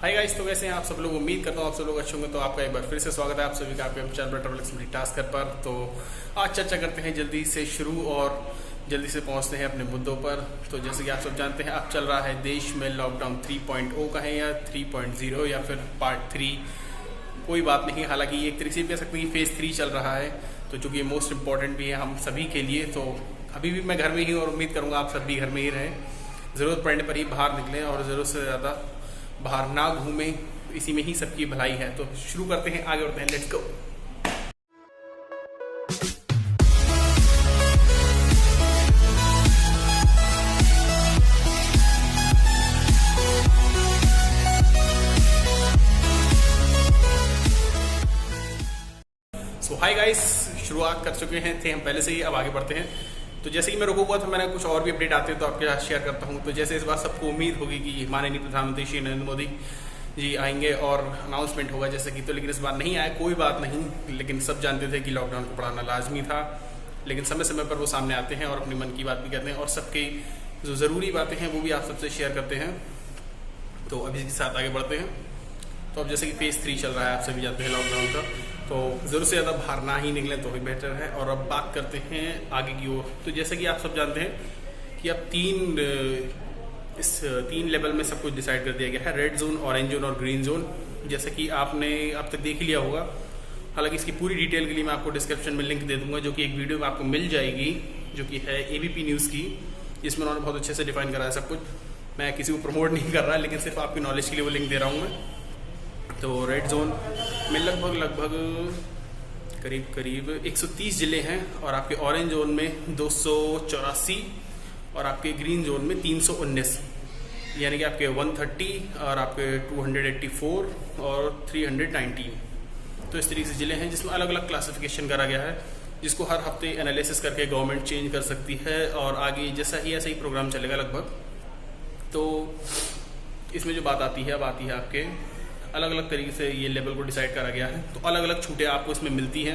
Hi guys, तो कैसे हैं आप सब लोग। उम्मीद करता हूँ आप सब लोग अच्छे होंगे। तो आपका एक बार फिर से स्वागत है आप सभी का आपके चैनल ट्रैवल एक्सप्लोर टास्कर पर। तो आज चर्चा करते हैं जल्दी से शुरू और जल्दी से पहुंचते हैं अपने मुद्दों पर। तो जैसे कि आप सब जानते हैं, अब चल रहा है देश में लॉकडाउन 3.0 का है या 3.0 या फिर पार्ट 3, कोई बात नहीं। हालांकि एक तरीके से कह सकते हैं कि फेज़ 3 चल रहा है, तो चूँकि ये मोस्ट इम्पॉर्टेंट भी है हम सभी के लिए। तो अभी भी मैं घर में ही हूँ और उम्मीद करूँगा आप सब भी घर में ही रहें। ज़रूरत पड़ने पर ही बाहर निकलें और ज़रूरत से ज़्यादा बाहर ना घूमें, इसी में ही सबकी भलाई है। तो शुरू करते हैं, आगे बढ़ते हैं, let's go. So hi guys, शुरुआत कर चुके हैं थे हम पहले से ही, अब आगे बढ़ते हैं। तो जैसे कि मैं रुका हुआ था, मैंने कुछ और भी अपडेट आते हैं तो आपके साथ शेयर करता हूं। तो जैसे इस बार सबको उम्मीद होगी कि माननीय प्रधानमंत्री श्री नरेंद्र मोदी जी आएंगे और अनाउंसमेंट होगा जैसे कि, तो लेकिन इस बार नहीं आया, कोई बात नहीं। लेकिन सब जानते थे कि लॉकडाउन को बढ़ाना लाजमी था, लेकिन समय समय पर वो सामने आते हैं और अपनी मन की बात भी कहते हैं और सबकी जो ज़रूरी बातें हैं वो भी आप सबसे शेयर करते हैं। तो अभी इसके साथ आगे बढ़ते हैं। तो अब जैसे कि फेज़ 3 चल रहा है, आप सभी जानते हैं लॉकडाउन का, तो ज़रूर से ज़्यादा बाहर ना ही निकलें तो भी बेटर है। और अब बात करते हैं आगे की ओर। तो जैसे कि आप सब जानते हैं कि अब तीन लेवल में सब कुछ डिसाइड कर दिया गया है, रेड जोन, ऑरेंज जोन और ग्रीन जोन। जैसे कि आपने अब तक देख ही लिया होगा। हालांकि इसकी पूरी डिटेल के लिए मैं आपको डिस्क्रिप्शन में लिंक दे दूंगा, जो कि एक वीडियो में आपको मिल जाएगी, जो कि है ABP न्यूज़ की, जिसमें उन्होंने बहुत अच्छे से डिफाइन करा है सब कुछ। मैं किसी को प्रमोट नहीं कर रहा, लेकिन सिर्फ आपकी नॉलेज के लिए वो लिंक दे रहा हूँ मैं। तो रेड जोन में लगभग करीब 130 ज़िले हैं और आपके ऑरेंज जोन में 284 और आपके ग्रीन जोन में 319, यानी कि आपके 130 और आपके 284 और 319। तो इस तरीके से ज़िले हैं जिसमें अलग अलग क्लासिफिकेशन करा गया है, जिसको हर हफ्ते एनालिसिस करके गवर्नमेंट चेंज कर सकती है और आगे जैसा ही ऐसा ही प्रोग्राम चलेगा लगभग। तो इसमें जो बात आती है, अब आती है आपके अलग अलग तरीके से ये लेवल को डिसाइड करा गया है। तो अलग अलग छूटें आपको इसमें मिलती हैं।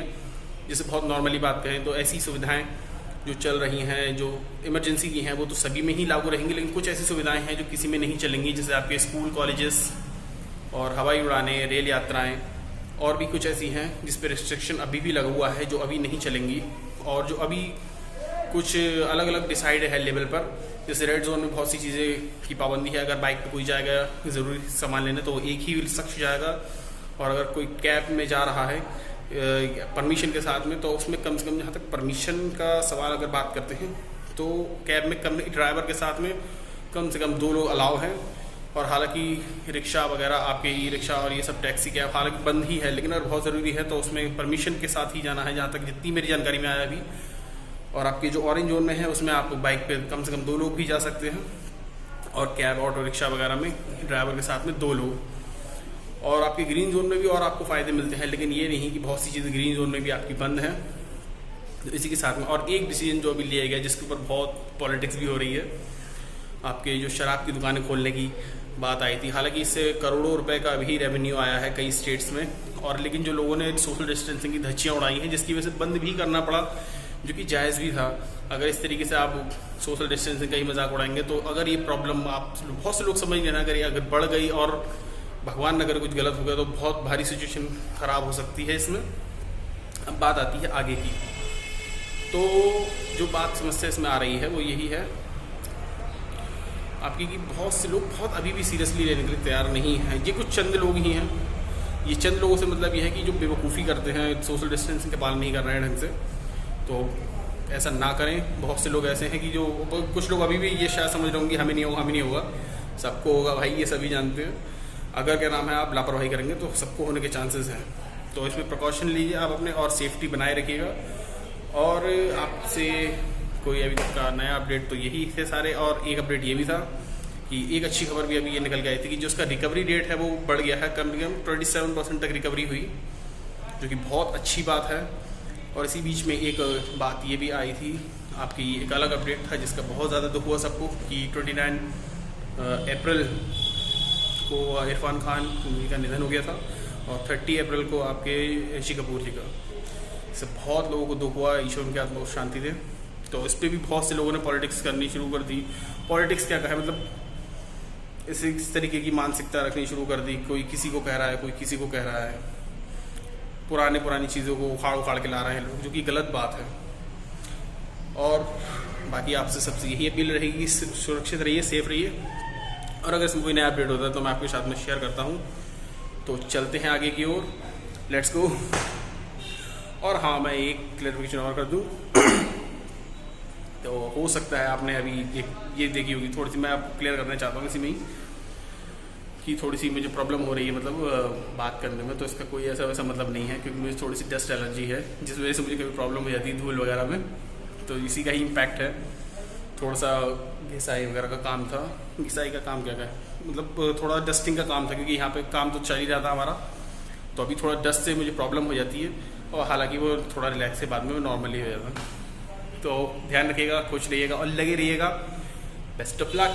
जैसे बहुत नॉर्मली बात करें तो ऐसी सुविधाएं जो चल रही हैं, जो इमरजेंसी की हैं, वो तो सभी में ही लागू रहेंगी, लेकिन कुछ ऐसी सुविधाएं हैं जो किसी में नहीं चलेंगी, जैसे आपके स्कूल, कॉलेजेस और हवाई उड़ानें, रेल यात्राएं, और भी कुछ ऐसी हैं जिस पर रिस्ट्रिक्शन अभी भी लगा हुआ है, जो अभी नहीं चलेंगी। और जो अभी कुछ अलग अलग डिसाइड है लेवल पर, जैसे रेड जोन में बहुत सी चीज़ें की पाबंदी है। अगर बाइक पे कोई जाएगा ज़रूरी सामान लेने तो एक ही शख्स जाएगा, और अगर कोई कैब में जा रहा है परमिशन के साथ में, तो उसमें कम से कम, जहाँ तक परमिशन का सवाल अगर बात करते हैं, तो कैब में कम ड्राइवर के साथ में कम से कम 2 लोग अलाउ हैं। और हालांकि रिक्शा वगैरह, आपके ई-रिक्शा और ये सब टैक्सी कैब हालांकि बंद ही है, लेकिन अगर बहुत ज़रूरी है तो उसमें परमिशन के साथ ही जाना है, जहाँ तक जितनी मेरी जानकारी में आया अभी। और आपकी जो ऑरेंज जोन में है उसमें आप बाइक पे कम से कम 2 लोग भी जा सकते हैं, और कैब, ऑटो रिक्शा वगैरह में ड्राइवर के साथ में 2 लोग। और आपके ग्रीन जोन में भी और आपको फ़ायदे मिलते हैं, लेकिन ये नहीं कि बहुत सी चीज़ें ग्रीन जोन में भी आपकी बंद हैं। तो इसी के साथ में और एक डिसीजन जो अभी लिया गया, जिसके ऊपर बहुत पॉलिटिक्स भी हो रही है, आपके जो शराब की दुकानें खोलने की बात आई थी। हालांकि इससे करोड़ों रुपए का भी रेवेन्यू आया है कई स्टेट्स में, और लेकिन जो लोगों ने सोशल डिस्टेंसिंग की धज्जियाँ उड़ाई हैं, जिसकी वजह से बंद भी करना पड़ा, जो कि जायज़ भी था। अगर इस तरीके से आप सोशल डिस्टेंसिंग का ही मजाक उड़ाएंगे तो अगर ये प्रॉब्लम आप बहुत से लोग समझ लेना, अगर बढ़ गई और भगवान न करे कुछ गलत हो गया तो बहुत भारी सिचुएशन ख़राब हो सकती है इसमें। अब बात आती है आगे की। तो जो बात समस्या इसमें आ रही है वो यही है आपकी कि बहुत से लोग बहुत अभी भी सीरियसली लेने के लिए तैयार नहीं हैं। ये कुछ चंद लोग ही हैं। ये चंद लोगों से मतलब ये है कि जो बेवकूफ़ी करते हैं, सोशल डिस्टेंसिंग का पालन नहीं कर रहे हैं ढंग से, तो ऐसा ना करें। बहुत से लोग ऐसे हैं कि जो कुछ लोग अभी भी ये शायद समझ रहे होंगे हमें नहीं होगा, हमें नहीं होगा, सबको होगा। भाई ये सभी जानते हैं, अगर क्या नाम है आप लापरवाही करेंगे तो सबको होने के चांसेस हैं। तो इसमें प्रिकॉशन लीजिए आप अपने, और सेफ्टी बनाए रखिएगा। और आपसे कोई अभी तक का नया अपडेट तो यही थे सारे। और एक अपडेट ये भी था कि एक अच्छी खबर भी अभी ये निकल के आई थी कि जो उसका रिकवरी रेट है वो बढ़ गया है, कम से कम 27% तक रिकवरी हुई, जो कि बहुत अच्छी बात है। और इसी बीच में एक बात ये भी आई थी आपकी, एक अलग अपडेट था जिसका बहुत ज़्यादा दुख हुआ सबको, कि 29 अप्रैल को इरफान खान जी का निधन हो गया था, और 30 अप्रैल को आपके ऋषि कपूर जी का। इससे बहुत लोगों को दुख हुआ, ईश्वर उनकी आत्मा को शांति दे। तो इस पर भी बहुत से लोगों ने पॉलिटिक्स करनी शुरू कर दी। पॉलिटिक्स क्या कहा, मतलब इस तरीके की मानसिकता रखनी शुरू कर दी। कोई किसी को कह रहा है, कोई किसी को कह रहा है, पुरानी चीज़ों को उखाड़ के ला रहे हैं लोग, जो कि गलत बात है। और बाकी आपसे सबसे यही अपील रहेगी, सुरक्षित रहिए, सेफ रहिए, और अगर इसमें कोई नया अपडेट होता है तो मैं आपके साथ में शेयर करता हूँ। तो चलते हैं आगे की ओर, लेट्स गो। और हाँ, मैं एक क्लैरिफिकेशन और कर दूँ तो हो सकता है आपने अभी ये देखी होगी, थोड़ी सी मैं आपको क्लियर करना चाहता हूँ इसी में ही, कि थोड़ी सी मुझे प्रॉब्लम हो रही है मतलब बात करने में। तो इसका कोई ऐसा वैसा मतलब नहीं है, क्योंकि मुझे थोड़ी सी डस्ट एलर्जी है, जिस वजह से मुझे कभी प्रॉब्लम हो जाती है धूल वगैरह में। तो इसी का ही इम्पैक्ट है। थोड़ा सा घिसाई वगैरह का काम था, घिसाई का काम क्या है, मतलब थोड़ा डस्टिंग का काम था, क्योंकि यहाँ पे काम तो चल ही रहा था हमारा। तो अभी थोड़ा डस्ट से मुझे प्रॉब्लम हो जाती है, और हालांकि वो थोड़ा रिलैक्स से बाद में नॉर्मली हो जाता है। तो ध्यान रखिएगा, खुश रहिएगा और लगे रहिएगा। Best of luck.